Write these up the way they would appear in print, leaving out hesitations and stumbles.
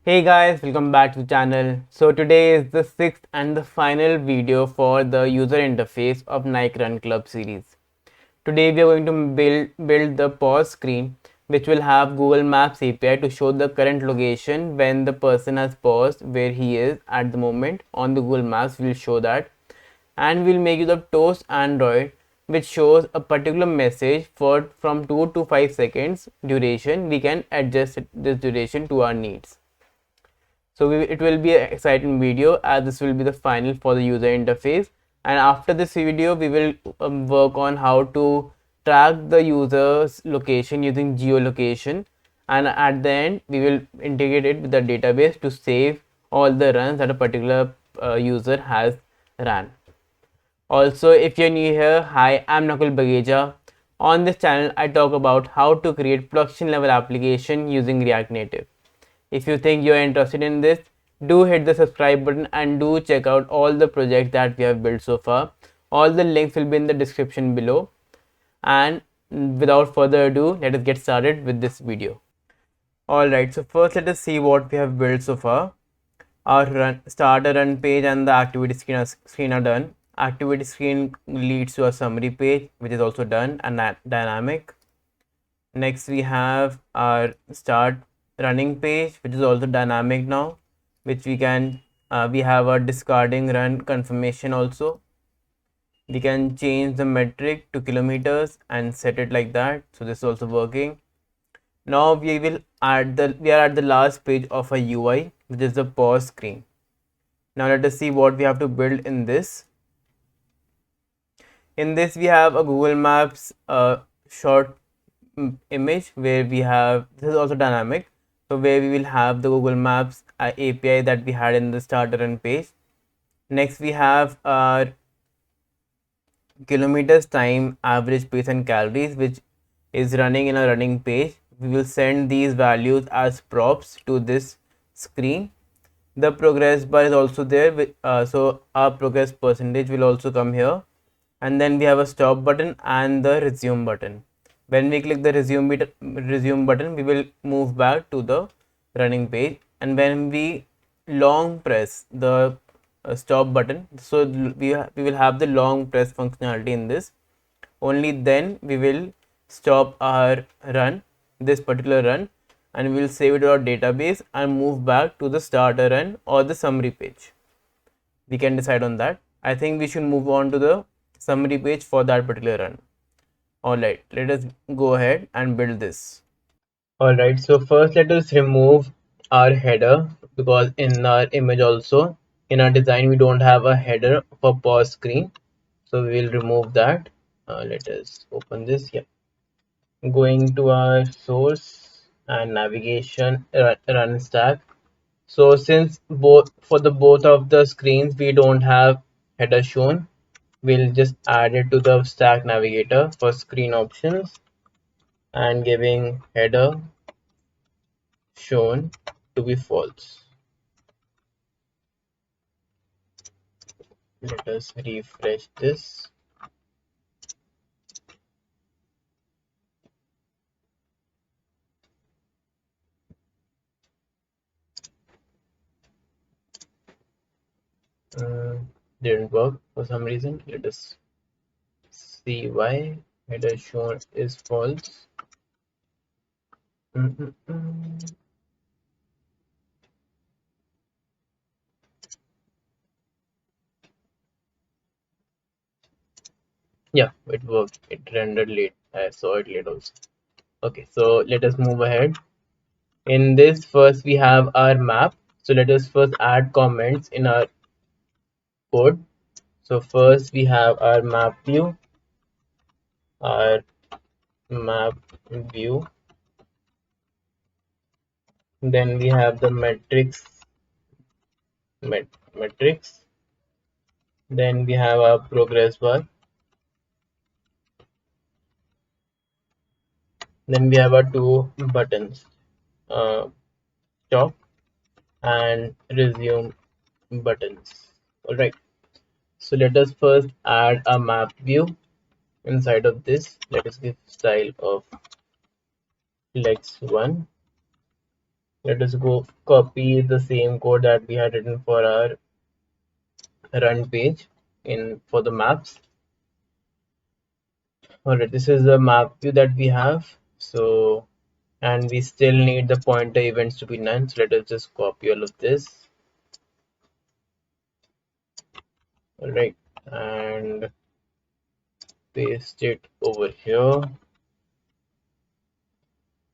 Hey guys, welcome back to the channel. So today is the sixth and the final video for the user interface of Nike Run Club series. Today we are going to build the pause screen, which will have Google Maps API to show the current location when the person has paused where he is at the moment on the Google Maps. We'll show that, and we'll make use of Toast Android, which shows a particular message for from 2 to 5 seconds duration. We can adjust this duration to our needs. So it will be an exciting video, as this will be the final for the user interface. And after this video, we will work on how to track the user's location using geolocation. And at the end, we will integrate it with the database to save all the runs that a particular user has ran. Also, if you're new here, hi, I'm Nakul Bageja. On this channel, I talk about how to create production level application using React Native. If you think you're interested in this, do hit the subscribe button and do check out all the projects that we have built so far. All the links will be in the description below. And without further ado, let us get started with this video. Alright, so first let us see what we have built so far. Our starter run page and the activity screen are done. Activity screen leads to a summary page, which is also done and dynamic. Next we have our start running page, which is also dynamic now, which we can we have a discarding run confirmation also. We can change the metric to kilometers and set it like that, so this is also working. Now we are at the last page of a UI, which is the pause screen. Now let us see what we have to build in this. In this we have a Google Maps short image where we have, this is also dynamic, so where we will have the Google Maps API that we had in the starter run page. Next we have our kilometers, time, average pace and calories, which is running in a running page. We will send these values as props to this screen. The progress bar is also there with, so our progress percentage will also come here. And then we have a stop button and the resume button. When we click the resume button, we will move back to the running page. And when we long press the stop button, so we will have the long press functionality in this. Only then we will stop our run, this particular run, and we will save it to our database and move back to the starter run or the summary page. We can decide on that. I think we should move on to the summary page for that particular run. Alright, let us go ahead and build this. Alright, so first let us remove our header, because in our image also, in our design, we don't have a header for pause screen. So we will remove that. Let us open this. Yeah. Going to our source and navigation, run stack. So since both of the screens we don't have header shown, we'll just add it to the stack navigator for screen options and giving header shown to be false. Let us refresh this. Didn't work for some reason. Let us see why. Header shown is false. Yeah, it worked. It rendered late. I saw it late also. Okay, so let us move ahead. In this, first we have our map. So let us first add comments in our code. So first we have our map view, our map view. Then we have the metrics. Then we have our progress bar. Then we have our two buttons, stop and resume buttons. Alright, so let us first add a map view. Inside of this, let us give style of flex1. Let us go copy the same code that we had written for our run page in for the maps. Alright, this is the map view that we have. So, and we still need the pointer events to be none. So let us just copy all of this. Alright, and paste it over here.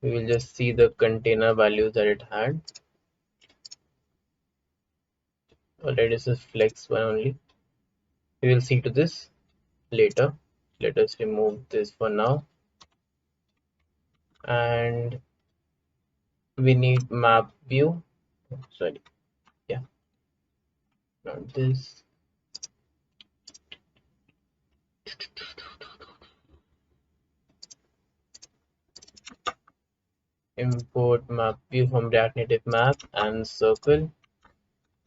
We will just see the container values that it had. Alright, this is flex one only. We will see to this later. Let us remove this for now. And we need map view. Sorry, yeah, not this. Import map view from React Native Map and circle.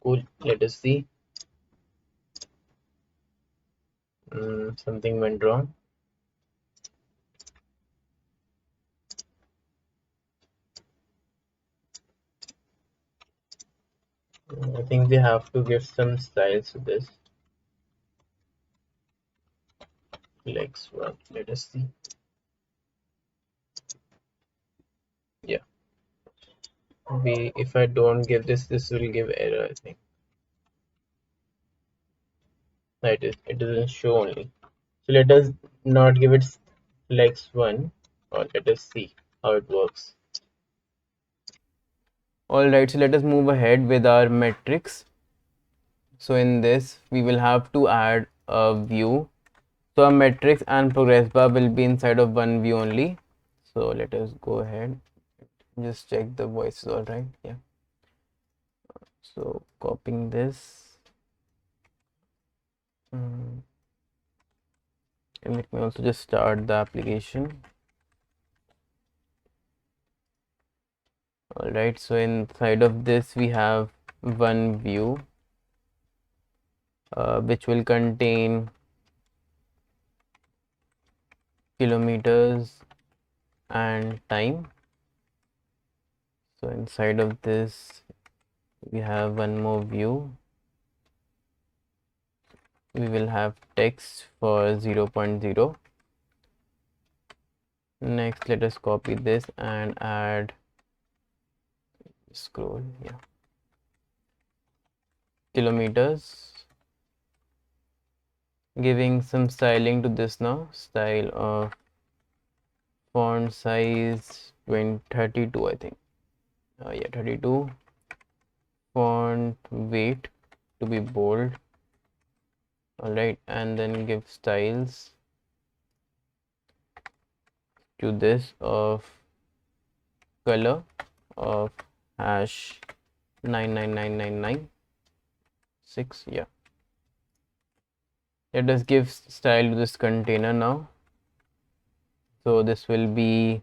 Cool. Let us see. Something went wrong. I think we have to give some styles to this. Flex one. Let us see. Yeah. If I don't give this, this will give error, I think. It doesn't show only. So let us not give it flex one, or let us see how it works. Alright, so let us move ahead with our metrics. So in this, we will have to add a view. So our metrics and progress bar will be inside of one view only. So let us go ahead. Just check the voice is alright. Yeah. So copying this. And let me also just start the application. Alright, so inside of this we have one view which will contain kilometers and time. So inside of this we have one more view. We will have text for 0.0. Next, let us copy this and add, scroll, yeah, kilometers. Giving some styling to this now. Style of font size 32, I think. Yeah, 32. Font weight to be bold. Alright, and then give styles to this of color of hash 999996. Yeah. Let us give style to this container now. So this will be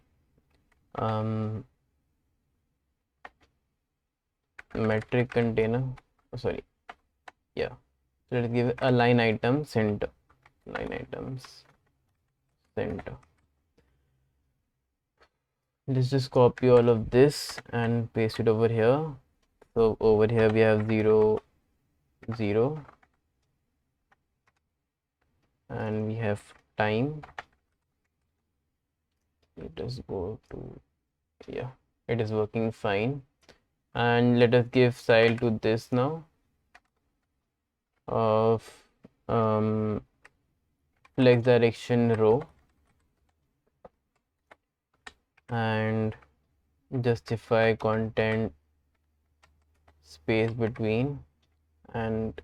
metric container. Oh, sorry. Yeah. So let's give a line item center. Line items center. Let's just copy all of this and paste it over here. So over here we have 0, 0, and we have time. Let us go to, yeah, it is working fine. And let us give style to this now of flex direction row and justify content space between and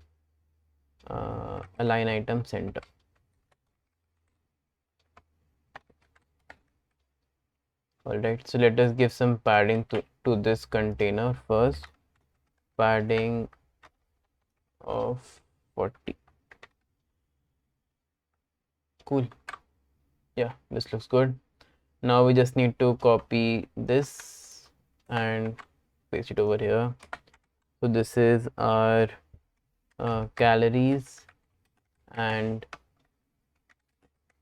align item center. Alright, so let us give some padding to this container first. Padding of 40. Cool. Yeah, this looks good. Now we just need to copy this and paste it over here. So this is our calories and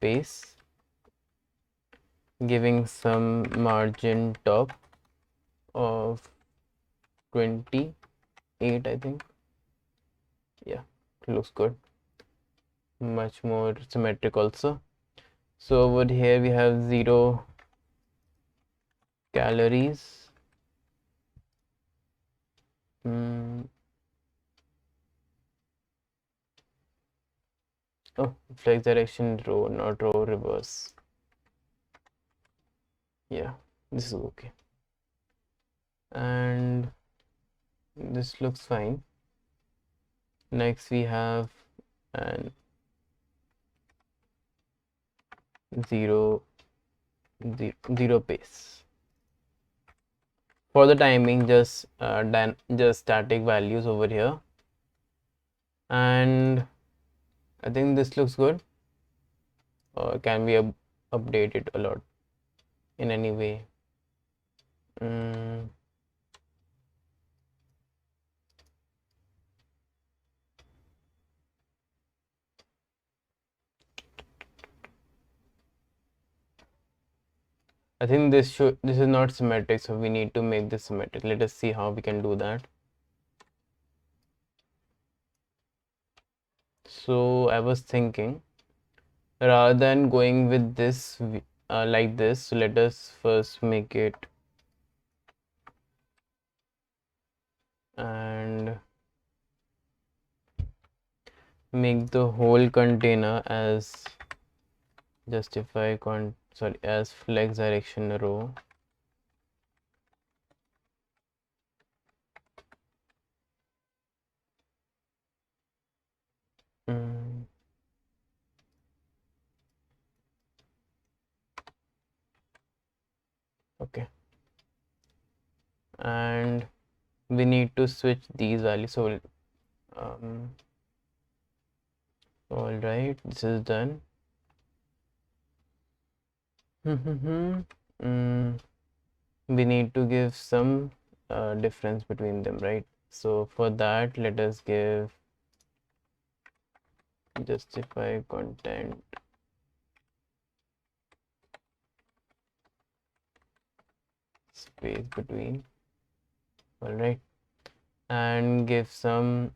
pace, giving some margin top of 28, I think. Yeah, looks good. Much more symmetric also. So over here we have 0 calories. Oh, flex direction row, not row reverse. Yeah, this is okay. And this looks fine. Next we have an 0 pace. For the timing, just static values over here. And I think this looks good. Or can we update it a lot in any way? I think this is not symmetric, so we need to make this symmetric. Let us see how we can do that. So I was thinking, rather than going with this like this, so let us first make it and make the whole container as as flex direction row. Okay, and we need to switch these values. So all right, this is done. We need to give some difference between them, right? So for that, let us give justify content space between, all right, and give some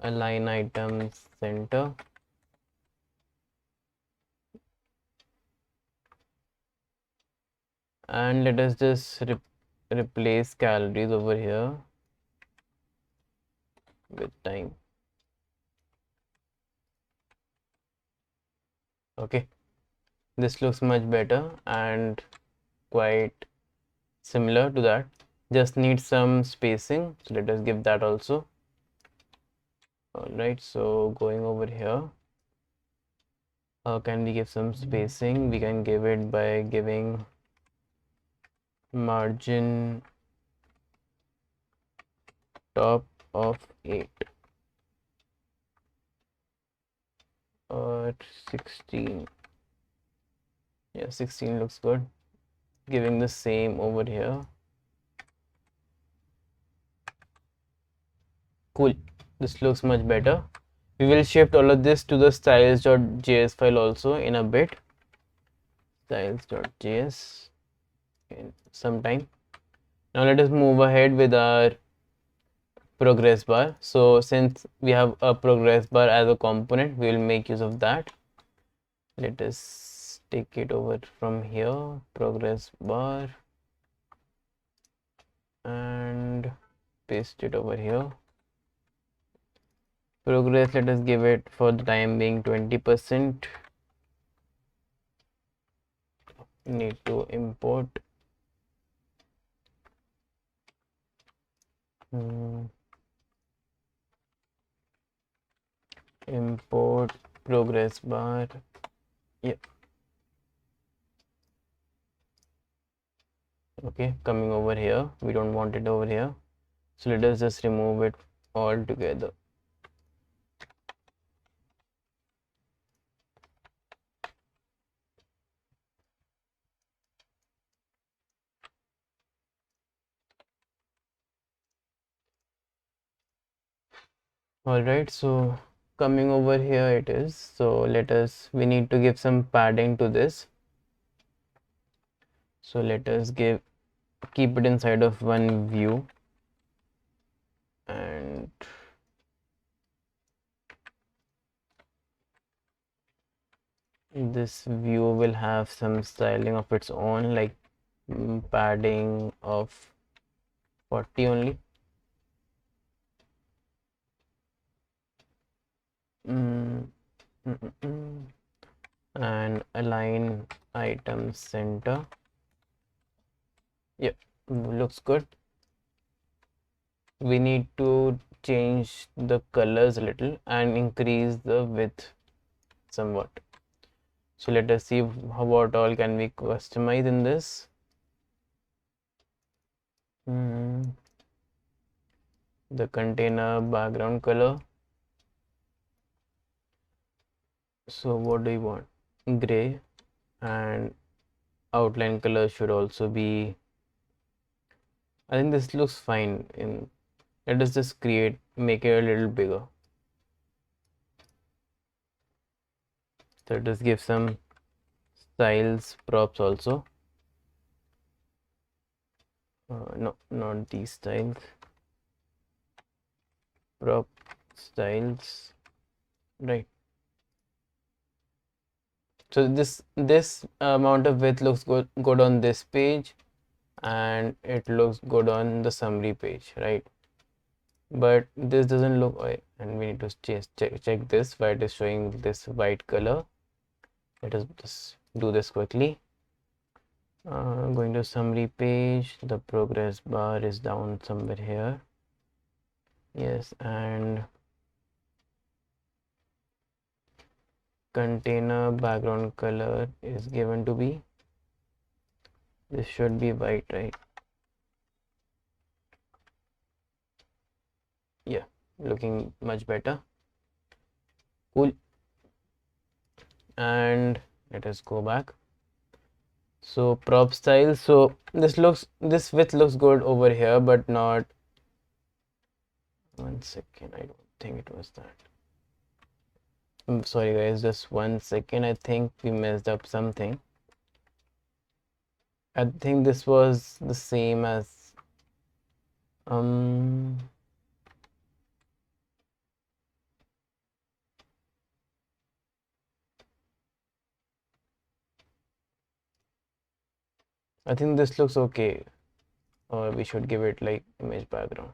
align items center. And let us just replace calories over here with time. Okay, this looks much better and quite similar to that. Just need some spacing, so let us give that also. All right, so going over here, can we give some spacing? We can give it by giving margin top of 8 or 16. Yeah, 16 looks good. Giving the same over here. Cool, this looks much better. We will shift all of this to the styles.js file also in a bit. Styles.js in some time. Now let us move ahead with our progress bar. So since we have a progress bar as a component, we will make use of that. Let us take it over from here, progress bar, and paste it over here. Progress, let us give it for the time being 20%. Need to import import progress bar. Yeah, okay, coming over here, we don't want it over here, so let us just remove it all together. All right, so coming over here it is. So we need to give some padding to this. So let us give keep it inside of one view, and this view will have some styling of its own, like padding of 40 only. Mm, mm, mm, mm. And align item center. Yep, looks good. We need to change the colors a little and increase the width somewhat. So let us see what all can we customize in this. The container background color. So what do you want? Gray, and outline color should also be, I think this looks fine. Let us just make it a little bigger. So let us give some styles props also. No, not these styles. Prop styles, right? So this amount of width looks good on this page, and it looks good on the summary page, right? But this doesn't look, and we need to check this why it is showing this white color. Let us just do this quickly. Going to summary page, the progress bar is down somewhere here. Yes, and container background color is given to be, this should be white, right? Yeah, looking much better. Cool. And let us go back. So prop style, so this width looks good over here, but not, one second, I don't think it was that. I'm sorry guys, just 1 second. I think we messed up something. I think this was the same as I think this looks okay, or we should give it like image background.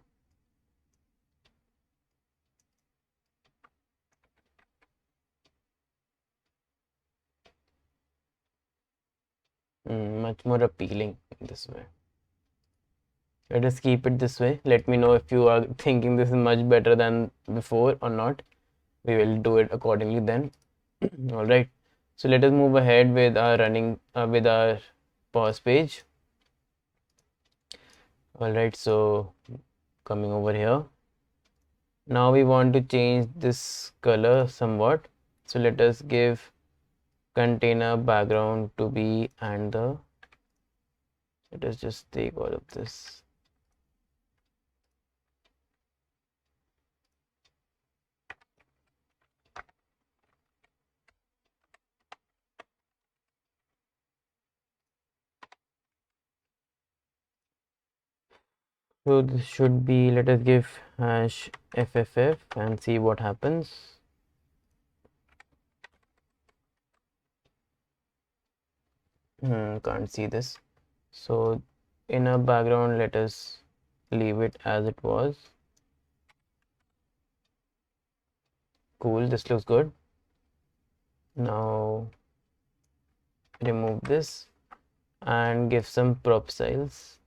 Much more appealing this way. Let us keep it this way. Let me know if you are thinking this is much better than before or not. We will do it accordingly then. All right. So let us move ahead with our with our pause page. All right. So coming over here. Now we want to change this color somewhat. So let us give container background to be, and let us just take all of this. So this should be, let us give hash FFF and see what happens. Can't see this. So inner background, let us leave it as it was. Cool, this looks good. Now remove this and give some prop styles.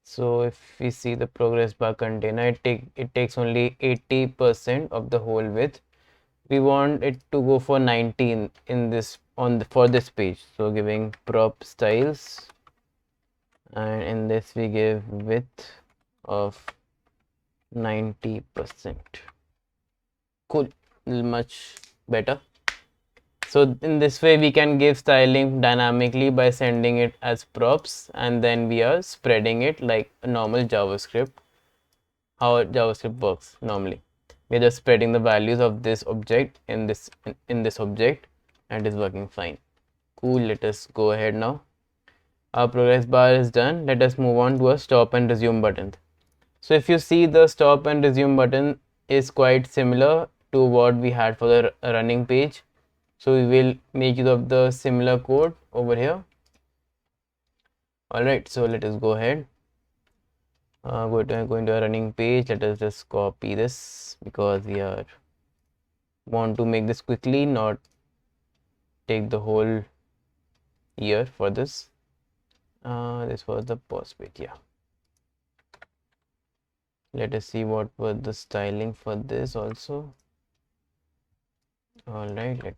So if we see the progress bar container, it takes only 80% of the whole width. We want it to go for 19 in this for this page. So giving prop styles, and in this we give width of 90%. Cool, much better. So in this way we can give styling dynamically by sending it as props, and then we are spreading it like a normal JavaScript. How JavaScript works normally, we're just spreading the values of this object in this object, and it is working fine. Cool. Let us go ahead now. Our progress bar is done. Let us move on to a stop and resume button. So if you see, the stop and resume button is quite similar to what we had for the running page. So we will make use of the similar code over here. Alright, so let us go ahead. Going to a running page. Let us just copy this because we are want to make this quickly, not take the whole year for this. This was the pause page. Yeah. Let us see what was the styling for this also. All right, let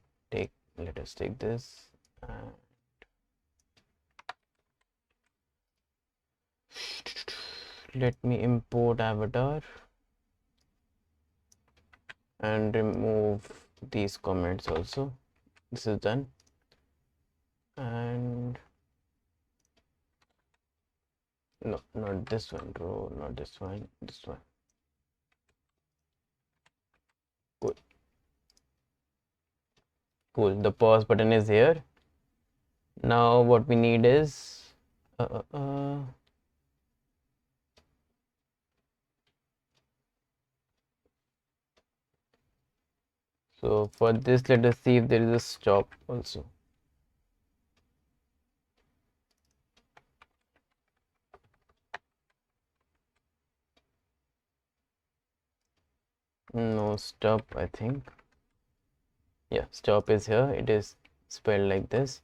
us take this. Let me import avatar and remove these comments also. This is done. And no, not this one, bro, not this one, this one. Cool. The pause button is here. Now what we need is so for this, let us see if there is a stop also. No stop, I think. Yeah, stop is here. It is spelled like this.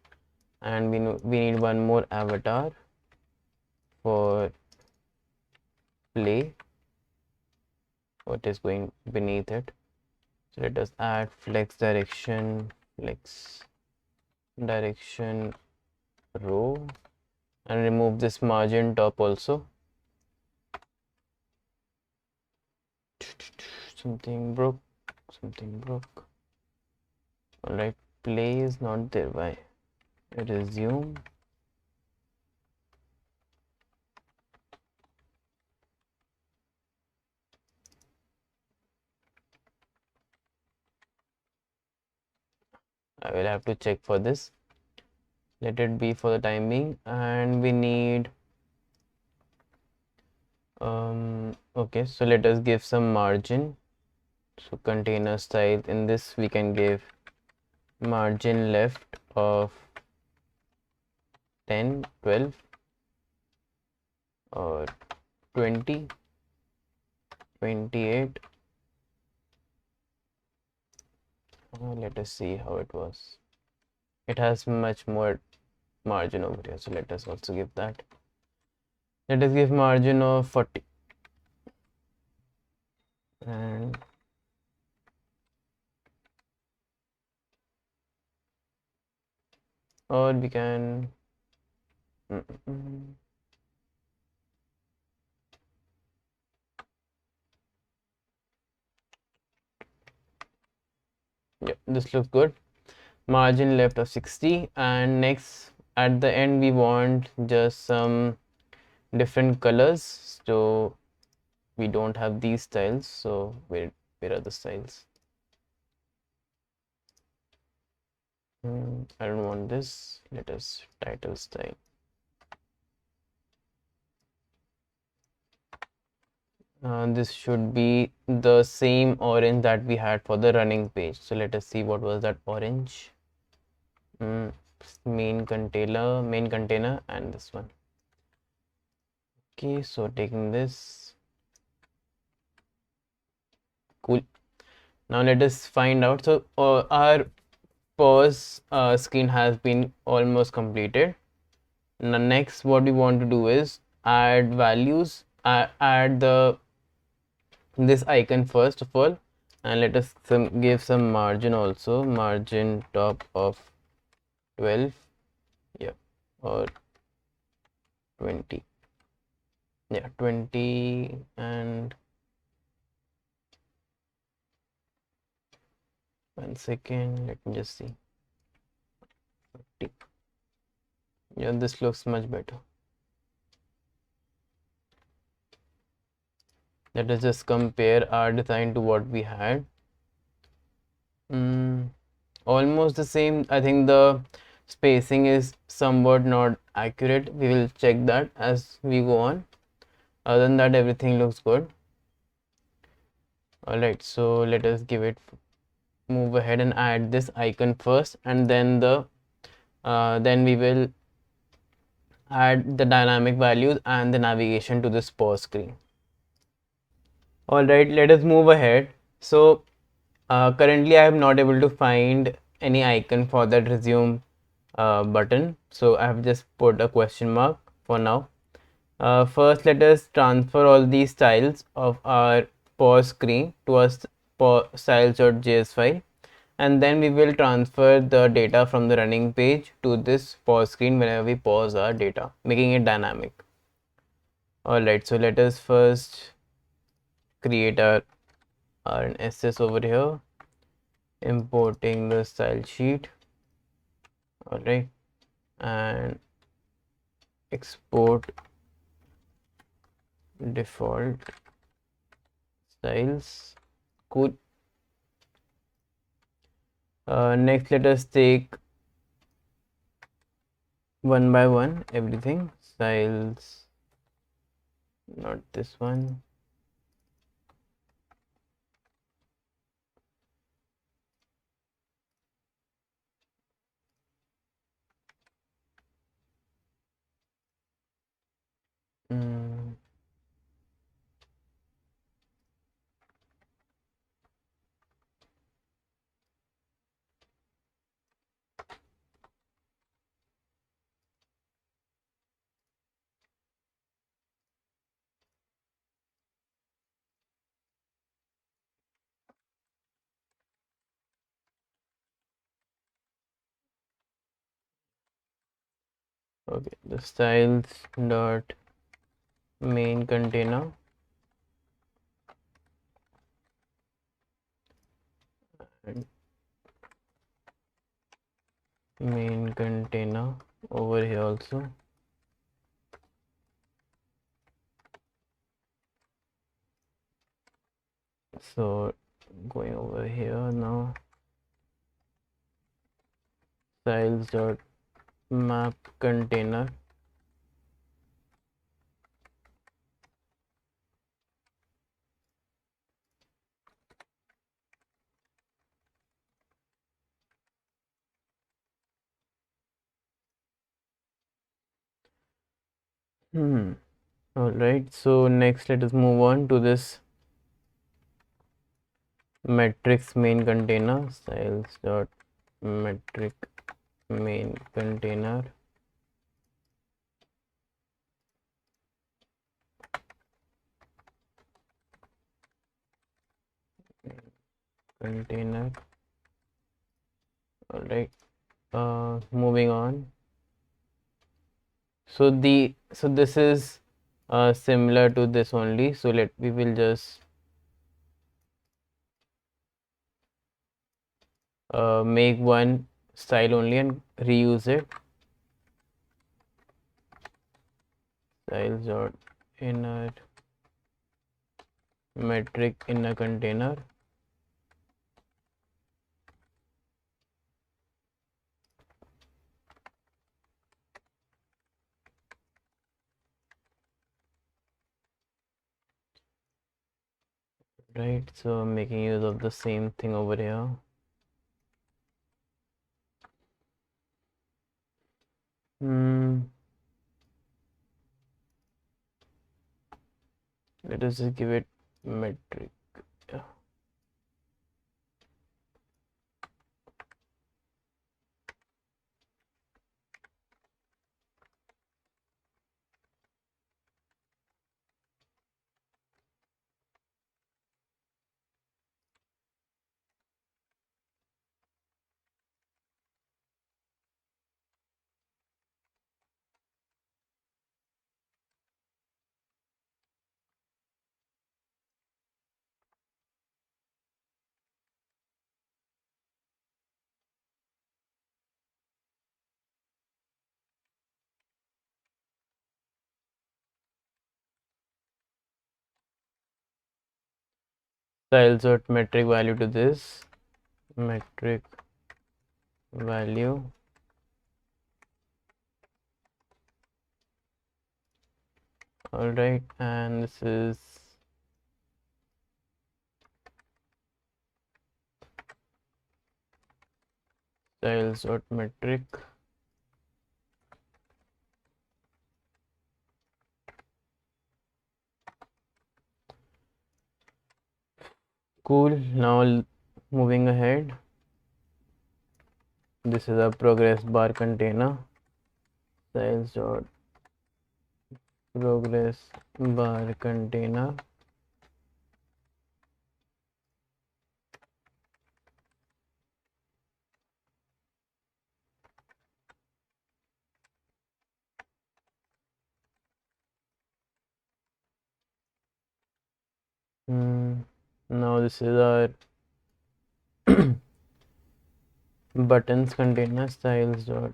And we need one more avatar for play. What is going beneath it? So let us add flex direction row, and remove this margin top also. Something broke. All right, play is not there. Why? Resume. I will have to check for this. Let it be for the time being. And we need okay, so let us give some margin. So container style, in this we can give margin left of 10, 12 or 20, 28. Let us see how it was. It has much more margin over here, so let us also give that. Let us give margin of 40. And or we can yeah, this looks good. Margin left of 60. And next, at the end, we want just some different colors. So we don't have these styles, so where are the styles? I don't want this. Let us title style. This should be the same orange that we had for the running page. So let us see what was that orange. Main container, and this one. Okay, so taking this. Cool. Now let us find out. So our pause screen has been almost completed. Now next, what we want to do is add values. Add this icon first of all, and let us give some margin also. Margin top of 12, yeah, or 20. Yeah, 20. And 1 second, let me just see. Yeah, this looks much better. Let us just compare our design to what we had. Almost the same. I think the spacing is somewhat not accurate. We will check that as we go on. Other than that, everything looks good. Alright, so let us move ahead and add this icon first, and then then we will add the dynamic values and the navigation to this pause screen. Alright, let us move ahead. So currently I am not able to find any icon for that resume button, so I have just put a question mark for now. First, let us transfer all these styles of our pause screen to a styles.js file, and then we will transfer the data from the running page to this pause screen whenever we pause our data, making it dynamic. Alright, so let us first create our RNSS over here, importing the style sheet. Alright, and export default styles. Cool. Next, let us take one by one everything. Styles, not this one. Mm. Okay, the styles dot main container and main container over here also. So going over here now, styles dot map container. All right, so next let us move on to this metrics main container, styles dot metric main container. Container. All right, moving on. So this is similar to this only, so we will just make one style only and reuse it. Styles dot inner metric inner container. Right, so making use of the same thing over here. Let us just give it metric. Yeah. style sort metric value to this metric value. All right, and this is style sort metric. Cool. Now moving ahead, this is a progress bar container. Styles dot progress bar container. Now this is our buttons container. Styles dot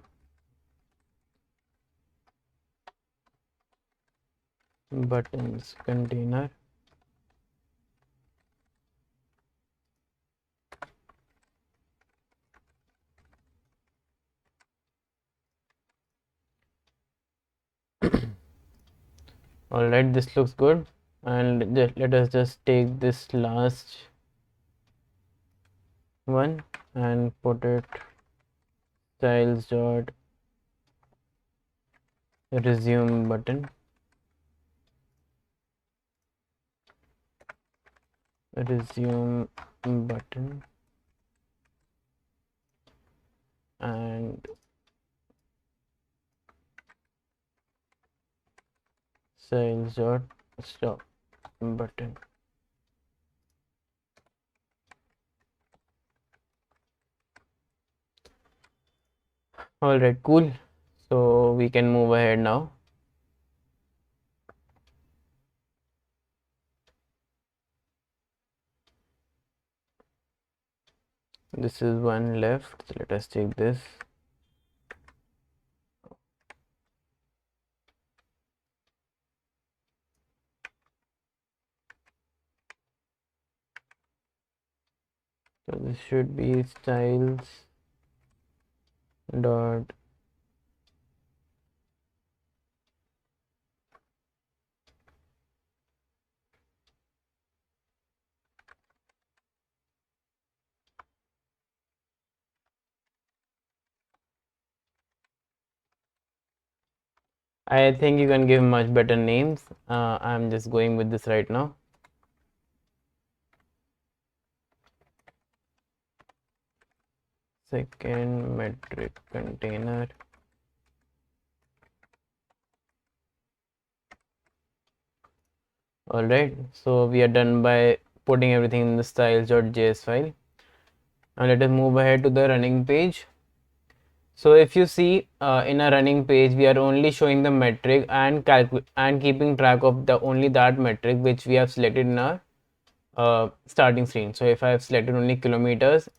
buttons container. All right, this looks good, and let us just take this last one and put it styles dot resume button. Resume button, and styles dot stop button. All right, cool. So we can move ahead now. This is one left, so let us take this. So this should be styles dot I think you can give much better names. I'm just going with this right now. Second metric container. All right, so we are done by putting everything in the styles.js file. Now let us move ahead to the running page. So if you see in a running page, we are only showing the metric and keeping track of the only that metric which we have selected in our starting screen. So if I have selected only kilometers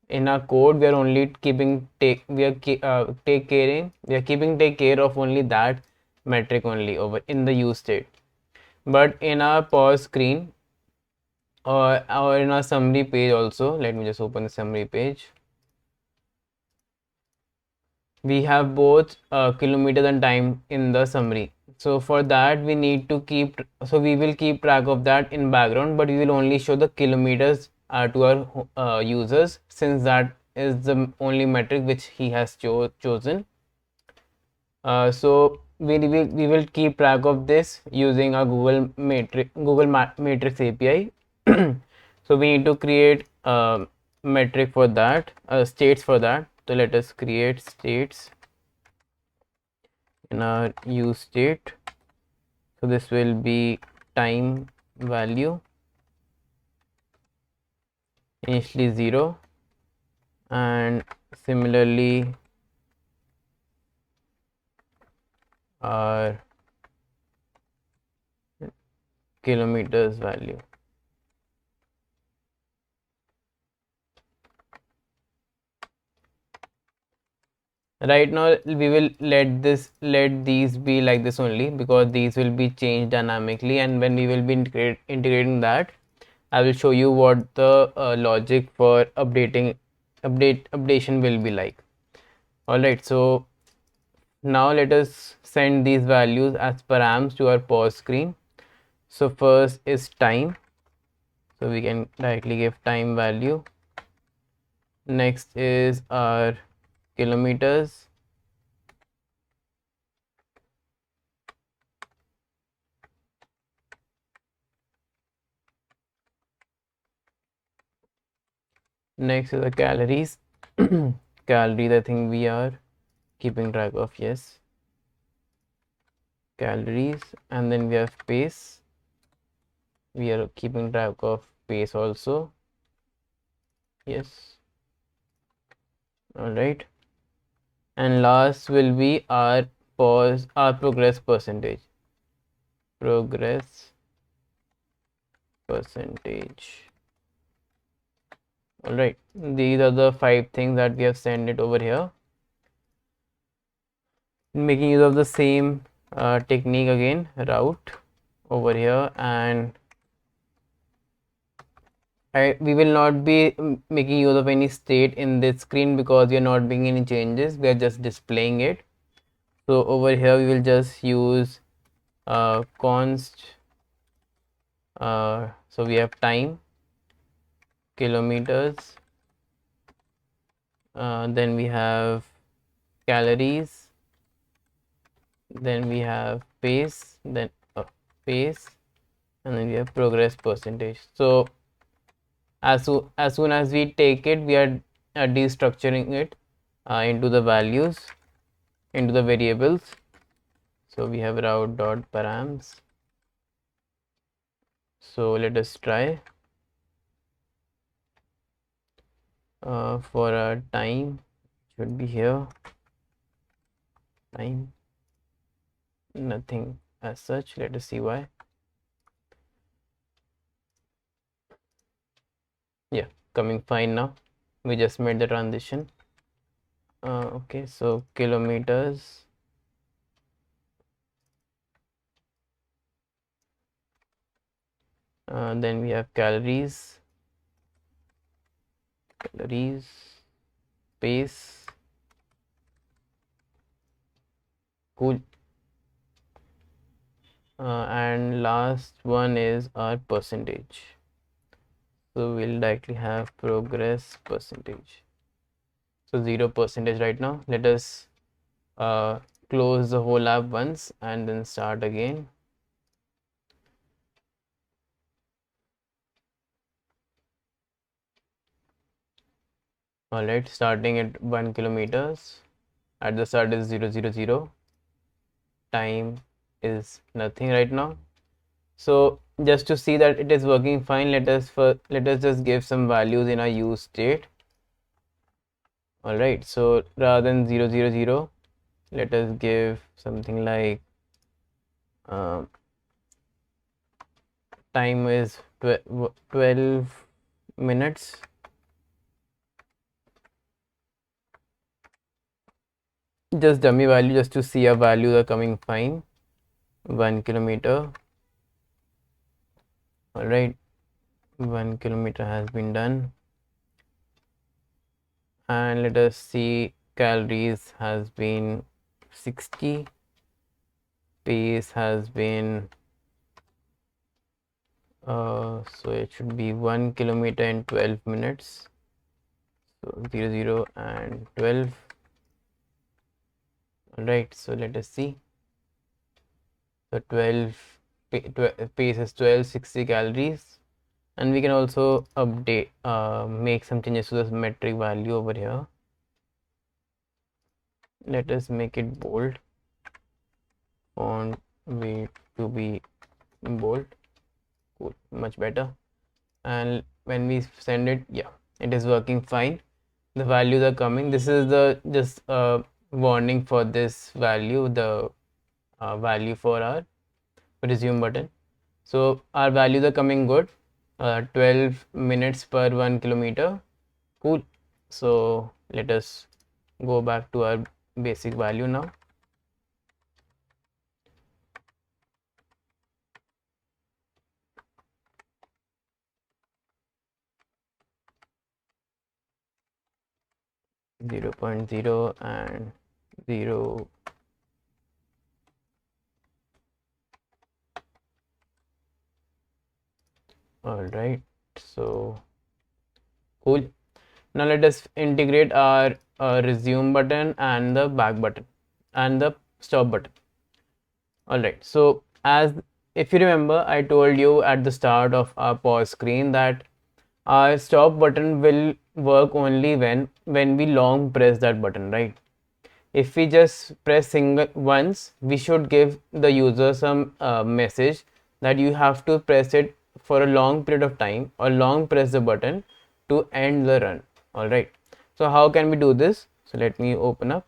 in our code, we are only keeping take care of only that metric only over in the use state. But in our pause screen or in our summary page also, let me just open the summary page. We have both kilometers and time in the summary. So for that we need to we will keep track of that in background, but we will only show the kilometers to our users, since that is the only metric which he has chosen. So we will keep track of this using a Google Matrix API. So we need to create a metric for that, states for that. So let us create states in our use state. So this will be time value, initially 0, and similarly our kilometers value. Right now we will let these be like this only, because these will be changed dynamically, and when we will be integrating that, I will show you what the logic for updation will be like. Alright, so now let us send these values as params to our pause screen. So first is time, so we can directly give time value. Next is our kilometers. Next is the calories. Calories, I think we are keeping track of, yes. Calories, and then we have pace. We are keeping track of pace also, yes. All right. And last will be our progress percentage. Progress percentage. All right. These are the 5 things that we have sent it over here. Making use of the same technique again, route over here, and we will not be making use of any state in this screen because we are not making any changes. We are just displaying it. So over here we will just use const. So we have time, kilometers, then we have calories, then we have pace, then pace, and then we have progress percentage. So as soon as we take it, we are destructuring it into the values, into the variables. So we have route dot params. So let us try. For our time, should be here. Time, nothing as such. Let us see why. Yeah, coming fine now. We just made the transition. Okay, so kilometers. Then we have calories, pace, cool. And last one is our percentage. So we'll directly have progress percentage. So 0% right now. Let us close the whole app once and then start again. All right, starting at 1 kilometers. At the start is 000. Time is nothing right now. So just to see that it is working fine, let us just give some values in our use state. All right, so rather than 000, let us give something like time is 12 minutes. Just dummy value, just to see our values are coming fine. 1 kilometer. All right, 1 kilometer has been done. And let us see, calories has been 60, pace has been so it should be 1 kilometer in 12 minutes. So 0 and 12. All right, so let us see. So 12 pace is 12, 60 calories, and we can also update make some changes to this metric value over here. Let us make it bold, font weight to be bold. Cool, much better. And when we send it, yeah, it is working fine. The values are coming. This is the just warning for this value, the value for our resume button. So our values are coming good. 12 minutes per 1 kilometer. Cool. So let us go back to our basic value now. 0.0 and 0. All right, so cool. Now let us integrate our resume button and the back button and the stop button. All right, so as if you remember, I told you at the start of our pause screen that our stop button will work only when we long press that button, right? If we just press single once, we should give the user some message that you have to press it for a long period of time or long press the button to end the run. All right, so how can we do this? So let me open up.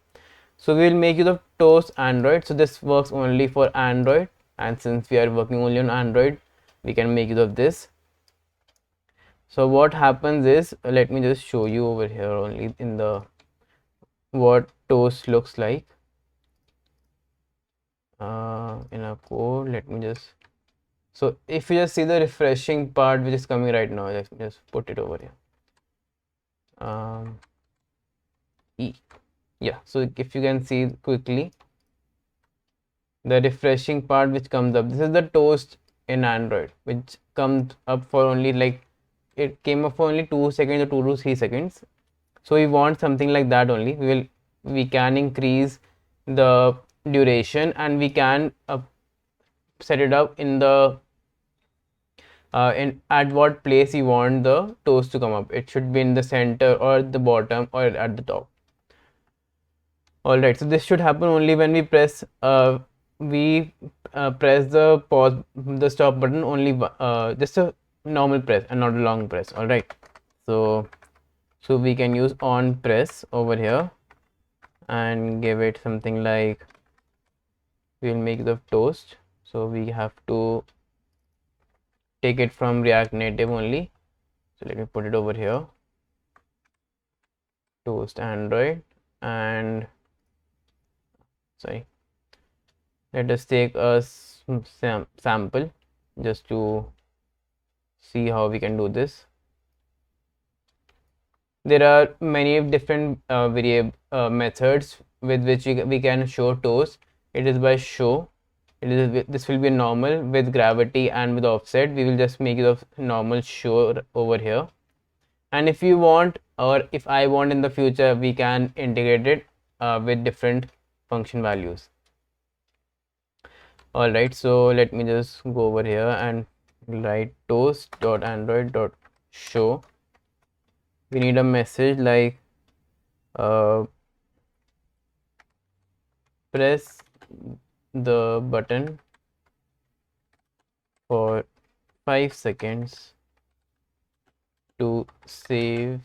So we will make use of Toast Android. So this works only for Android, and since we are working only on Android, we can make use of this. So what happens is, let me just show you over here only in the what Toast looks like in our code. Let me just, so if you just see the refreshing part which is coming right now, just put it over here. Yeah, so if you can see quickly the refreshing part which comes up, this is the Toast in Android, which comes up for only like, it came up for only 2 seconds or 2 to 3 seconds. So we want something like that only. We can increase the duration, and we can set it up in the in at what place you want the toast to come up. It should be in the center or the bottom or at the top. All right, so this should happen only when we press press the stop button only, just a normal press and not a long press. All right, so we can use on press over here and give it something like, we'll make the toast. So we have to take it from React Native only. So let me put it over here, Toast Android, and sorry, let us take a sample just to see how we can do this. There are many different methods with which we can show toast. It is by show. This will be normal with gravity and with offset. We will just make it of normal show over here. And if you want, or if I want in the future, we can integrate it with different function values. All right, so let me just go over here and write toast.android.show. We need a message like press the button for 5 seconds to save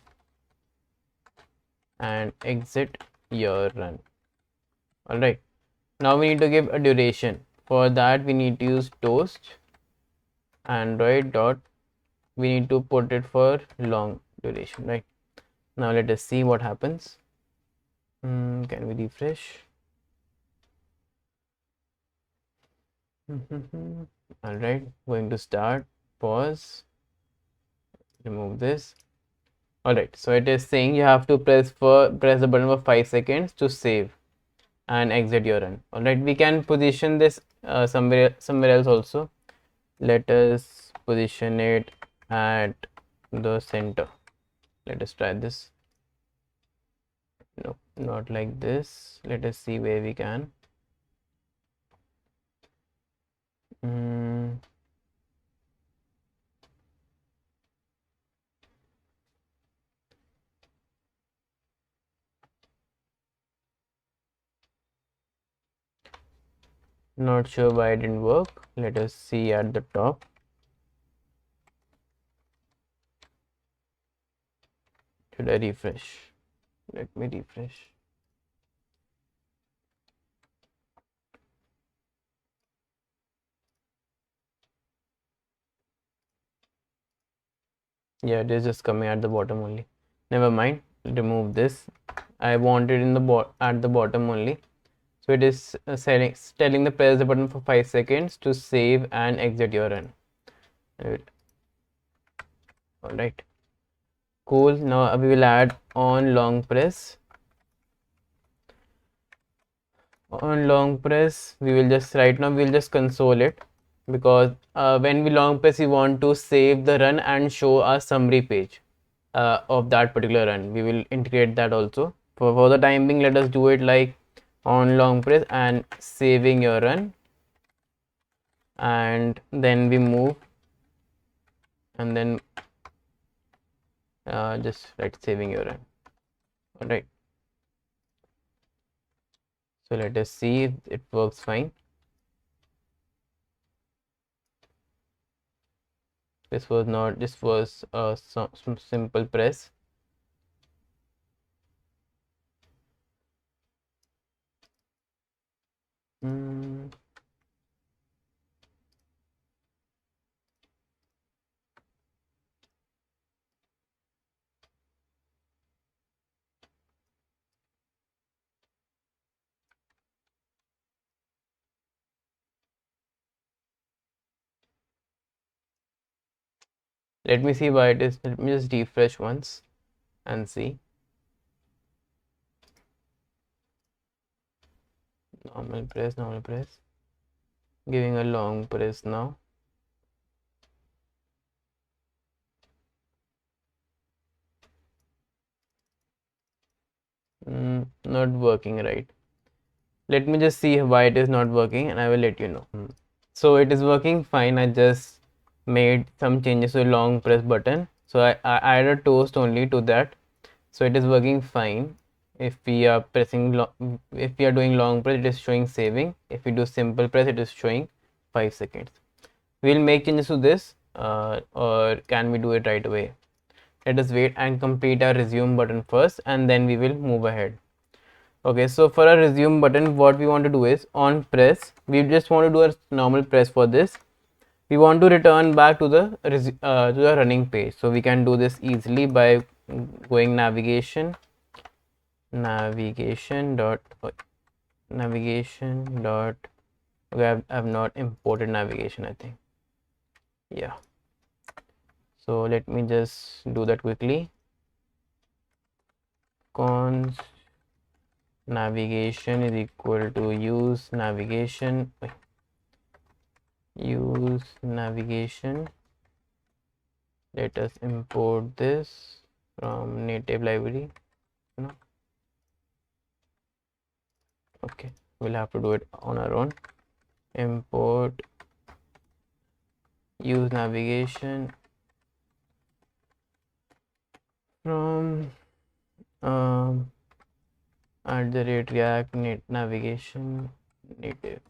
and exit your run. All right, now we need to give a duration. For that we need to use toast android dot, we need to put it for long duration, right? Now let us see what happens. Can we refresh? All right, going to start, pause, remove this. All right, so it is saying you have to press the button for 5 seconds to save and exit your run. All right, we can position this somewhere else also. Let us position it at the center. Let us try this. No, not like this. Let us see where we can. Not sure why it didn't work. Let us see at the top. Should I refresh? Let me refresh. Yeah, it is just coming at the bottom only. Never mind, remove this. I want it in the at the bottom only. So it is telling the press the button for 5 seconds to save and exit your run. All right, cool. Now we will add on long press. On long press, we will just right now we'll just console it, because when we long press we want to save the run and show a summary page of that particular run. We will integrate that also. For the time being, let us do it like on long press and saving your run, and then we move, and then just write saving your run. All right, so let us see if it works fine. This was not, this was some simple press. Let me see why it is. Let me just refresh once and see. Normal press, normal press. Giving a long press now. Not working right. Let me just see why it is not working and I will let you know. So it is working fine. I just made some changes to long press button. So I added a toast only to that. So it is working fine. If we are if we are doing long press, it is showing saving. If we do simple press, it is showing 5 seconds. We'll make changes to this, or can we do it right away? Let us wait and complete our resume button first, and then we will move ahead. Okay, so for our resume button, what we want to do is on press, we just want to do a normal press for this. We want to return back to the running page. So we can do this easily by going navigation dot okay, I've not imported navigation, I think. Yeah, so let me just do that quickly. Const navigation is equal to use navigation. Use navigation. Let us import this from native library. Okay, we'll have to do it on our own. Import use navigation from @react navigation native.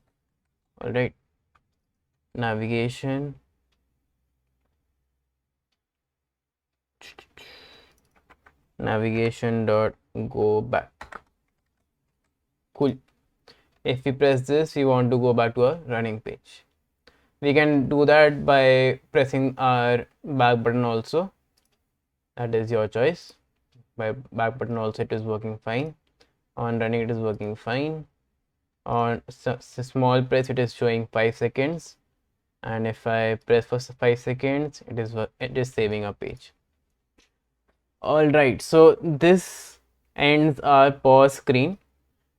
All right, navigation dot go back. Cool. If we press this, we want to go back to a running page. We can do that by pressing our back button also. That is your choice. By back button also it is working fine. On running it is working fine. On small press it is showing 5 seconds, and if I press for 5 seconds it is saving a page. All right, so this ends our pause screen.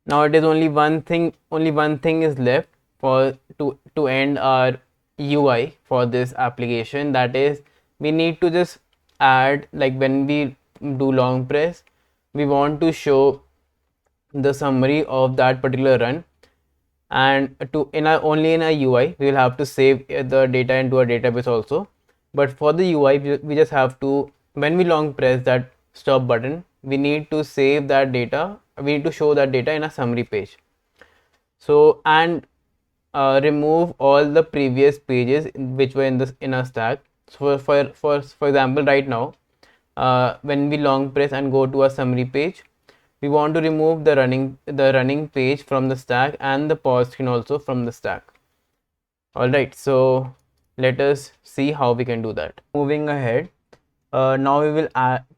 Now it is only one thing is left for to end our UI for this application. That is, we need to just add, like when we do long press, we want to show the summary of that particular run, and only in a UI we will have to save the data into a database also. But for the UI we just have to, when we long press that stop button, we need to save that data, we need to show that data in a summary page. So, and remove all the previous pages which were in a stack. So for example, right now when we long press and go to a summary page, we want to remove the running page from the stack and the pause screen also from the stack. All right, so let us see how we can do that. Moving ahead, now we will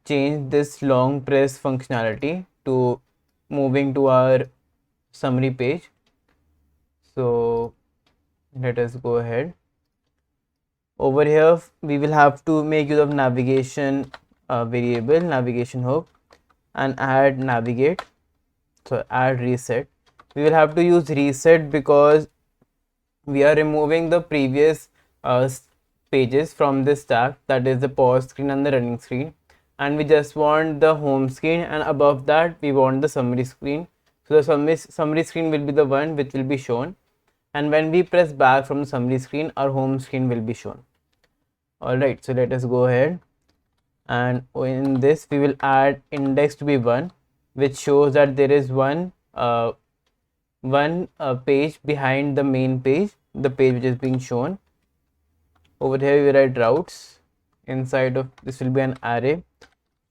change this long press functionality to moving to our summary page. So let us go ahead. Over here we will have to make use of navigation variable, navigation hook, and add navigate. So add reset. we will have to use reset because we are removing the previous pages from this stack, that is the pause screen and the running screen, and we just want the home screen, and above that we want the summary screen. So the summary screen will be the one which will be shown, and when we press back from the summary screen, our home screen will be shown. Alright, so let us go ahead, and in this we will add index to be 1, which shows that there is one page behind the main page, the page which is being shown. Over here we write routes. Inside of this will be an array.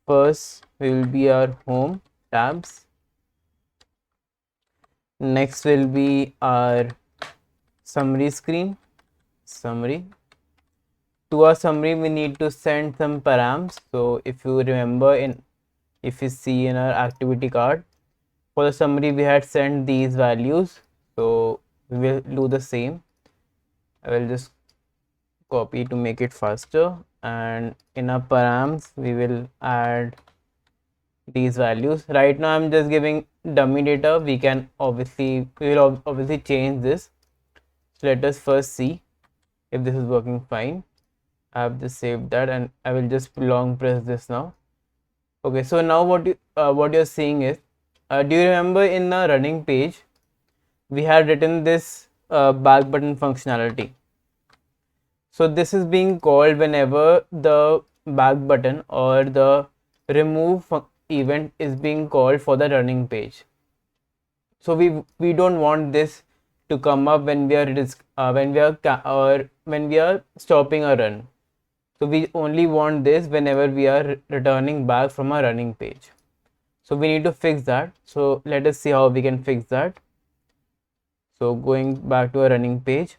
First will be our home tabs. Next will be our summary screen, summary. To our summary we need to send some params. So if you remember, if you see in our activity card, for the summary we had sent these values, so we will do the same. I will just copy to make it faster, and in our params we will add these values. Right now I'm just giving dummy data. We will obviously change this. So let us first see if this is working fine. I have just saved that, and I will just long press this now. Okay, so now what you're seeing is, do you remember in the running page we had written this back button functionality? So this is being called whenever the back button or the remove event is being called for the running page. So we don't want this to come up when we are stopping a run. So we only want this whenever we are returning back from a running page. So we need to fix that. So let us see how we can fix that. So going back to a running page,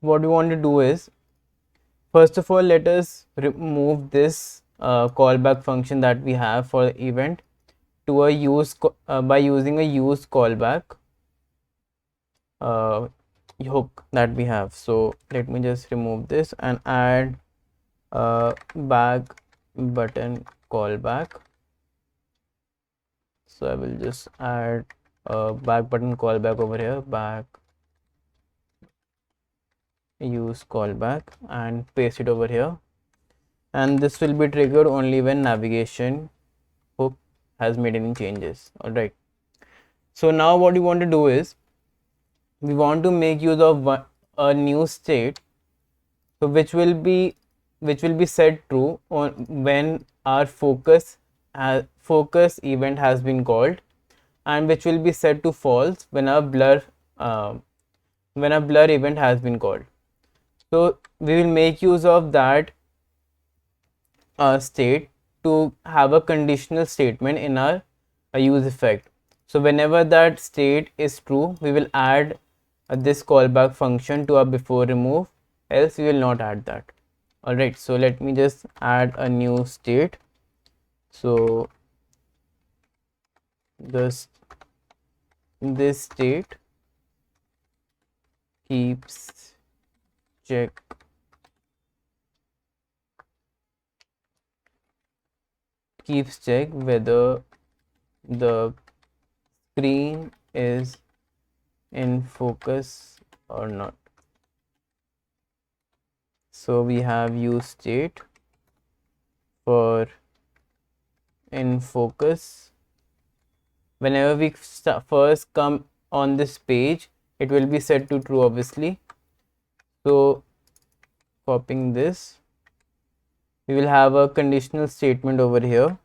what we want to do is, first of all, let us remove this callback function that we have for the event to a by using a use callback hook that we have. So let me just remove this and add back button callback. So I will just add a back button callback over here, back use callback, and paste it over here, and this will be triggered only when navigation hook has made any changes. All right, so now what we want to do is, we want to make use of a new state, so which will be set true on when our focus event has been called, and which will be set to false when a blur event has been called. So we will make use of that state to have a conditional statement in our use effect. So whenever that state is true, we will add this callback function to our before remove, else we will not add that. All right, so let me just add a new state. So this state keeps check whether the screen is in focus or not. So we have use state for in focus. Whenever we first come on this page, it will be set to true, obviously. So copying this, we will have a conditional statement over here.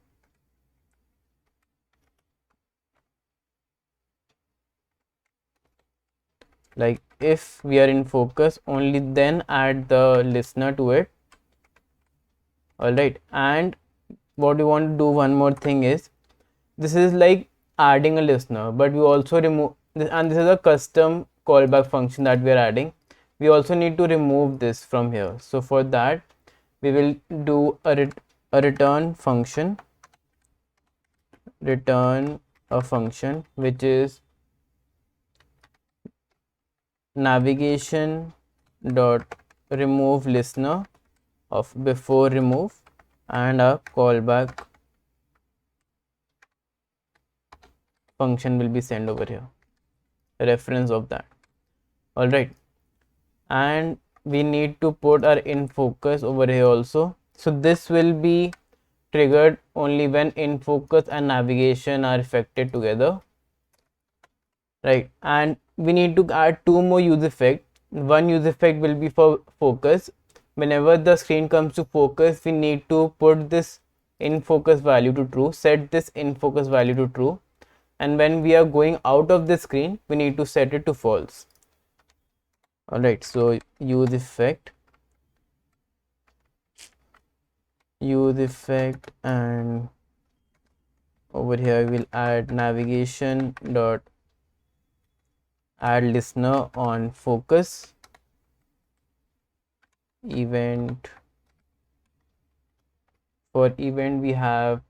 Like if we are in focus, only then add the listener to it. All right, and what we want to do, one more thing is, this is like adding a listener, but we also remove this, and this is a custom callback function that we are adding. We also need to remove this from here. So for that, we will do a return function, return a function which is navigation dot remove listener of before remove, and a callback function will be sent over here. reference of that. All right, and we need to put our in focus over here also. So this will be triggered only when in focus and navigation are affected together, right? And we need to add two more use effect. One use effect will be for focus. Whenever the screen comes to focus, we need to put this in focus value to true, set this in focus value to true, and when we are going out of the screen, we need to set it to false. All right, so use effect, and over here we'll add navigation dot add listener on focus event. For event we have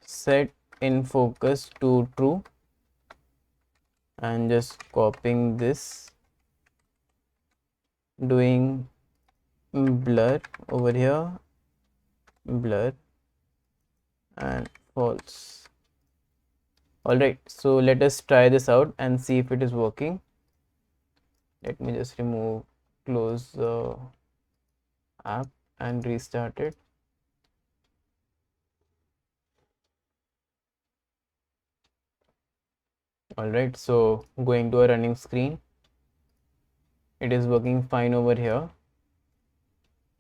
set in focus to true, and just copying this, doing blur over here, blur and false. All right, so let us try this out and see if it is working. Let me just close the app and restart it. All right, so going to a running screen, it is working fine over here.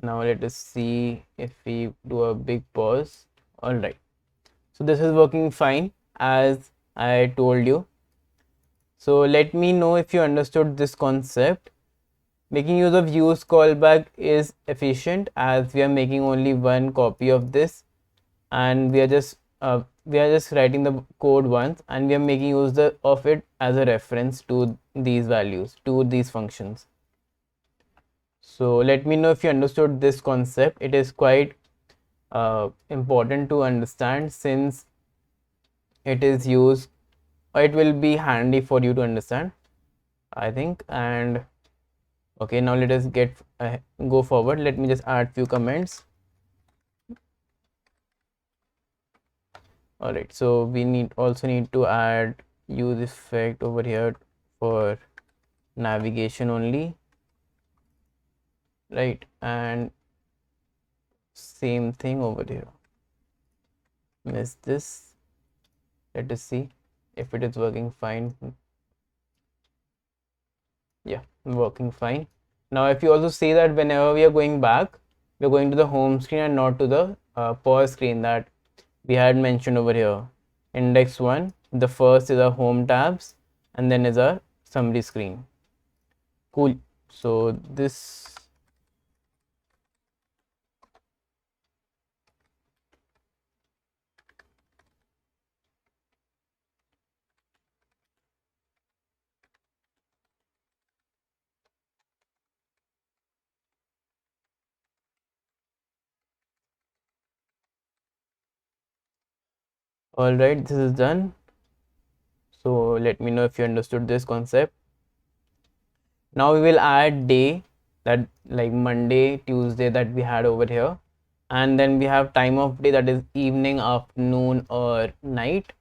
Now let us see if we do a big pause. All right, so this is working fine as I told you. So let me know if you understood this concept. Making use of use callback is efficient as we are making only one copy of this, and we are just writing the code once, and we are making use of it as a reference to these values, to these functions. So let me know if you understood this concept. It is quite important to understand, since it is used, or it will be handy for you to understand, I think. And okay, now let us go forward. Let me just add few comments. All right, so we also need to add use effect over here for navigation only, right? And same thing over here. Miss this. Let us see if it is working fine. Yeah, working fine. Now if you also see that whenever we are going back, we're going to the home screen and not to the pause screen that we had mentioned over here. Index 1, the first is our home tabs, and then is our summary screen. Cool. So this, all right, this is done. So let me know if you understood this concept. Now we will add day, that like Monday, Tuesday that we had over here, and then we have time of day, that is evening, afternoon or night,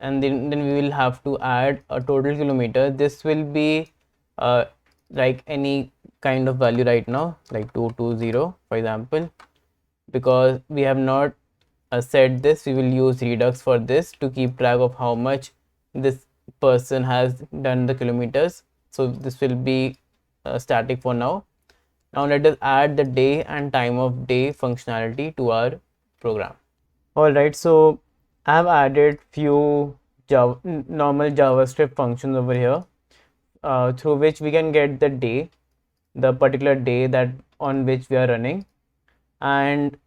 and then we will have to add a total kilometer. This will be like any kind of value right now, like 220 for example. Because we have not set this, we will use Redux for this to keep track of how much this person has done the kilometers. So this will be static for now. Now let us add the day and time of day functionality to our program. All right, so I have added few normal JavaScript functions over here, through which we can get the day, the particular day that on which we are running, and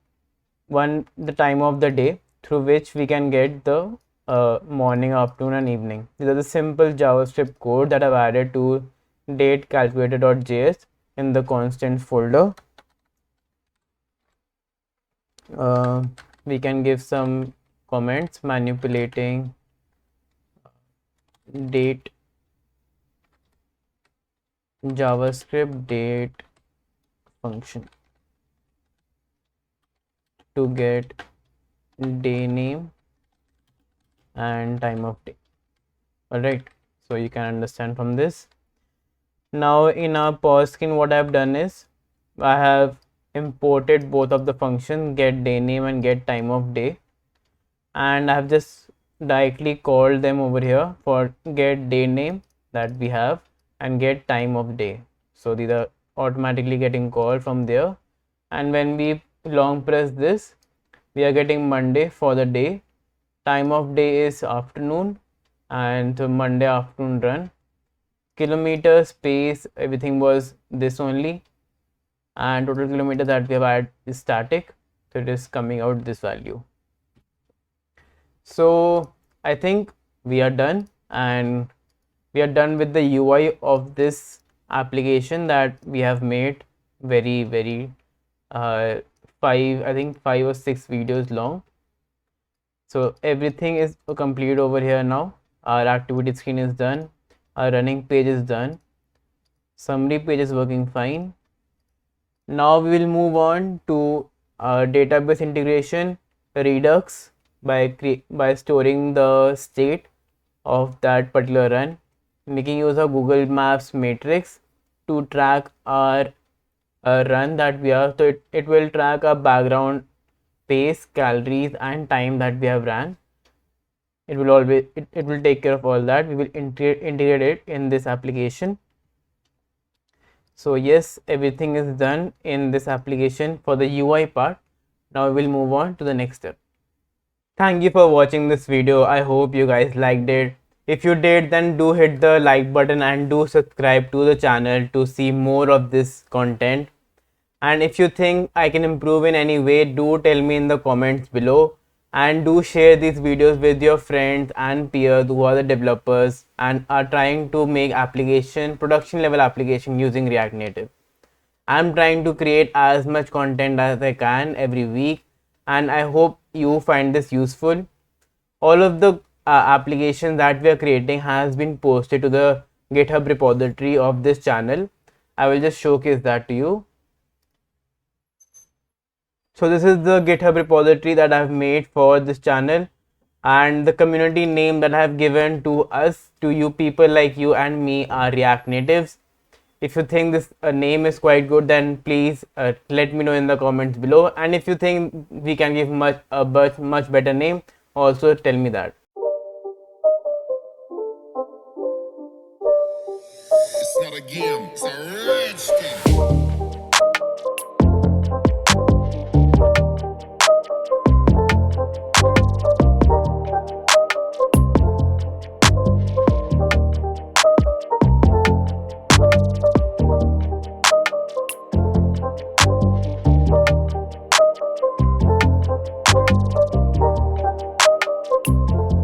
the time of the day, through which we can get the morning, afternoon and evening. These are the simple JavaScript code that I've added to date calculator.js in the constant folder. We can give some comments manipulating date JavaScript date function to get day name and time of day. All right, so you can understand from this. Now in our pause screen, what I have done is I have imported both of the functions, get day name and get time of day, and I have just directly called them over here for get day name that we have and get time of day. So these are automatically getting called from there, and when we long press this, we are getting Monday for the day. Time of day is afternoon and Monday afternoon run. Kilometer, space, everything was this only, and total kilometer that we have added is static, so it is coming out this value. So I think we are done, and we are done with the UI of this application that we have made very five or six videos long. So everything is complete over here now. Our activity screen is done, our running page is done, summary page is working fine. Now we will move on to database integration, Redux, by storing the state of that particular run, making use of Google Maps matrix to track our run that we are. So it will track our background pace, calories and time that we have ran. It will always it will take care of all that. We will integrate it in this application. So yes, everything is done in this application for the UI part. Now we will move on to the next step. Thank you for watching this video. I hope you guys liked it. If you did, then do hit the like button and do subscribe to the channel to see more of this content. And if you think I can improve in any way, do tell me in the comments below, and do share these videos with your friends and peers who are the developers and are trying to make production level application using React Native. I'm trying to create as much content as I can every week, and I hope you find this useful. All of the applications that we are creating has been posted to the GitHub repository of this channel. I will just showcase that to you. So this is the GitHub repository that I've made for this channel, and the community name that I have given to us, to you people like you and me, are React Natives. If you think this name is quite good, then please let me know in the comments below, and if you think we can give much better name, also tell me that.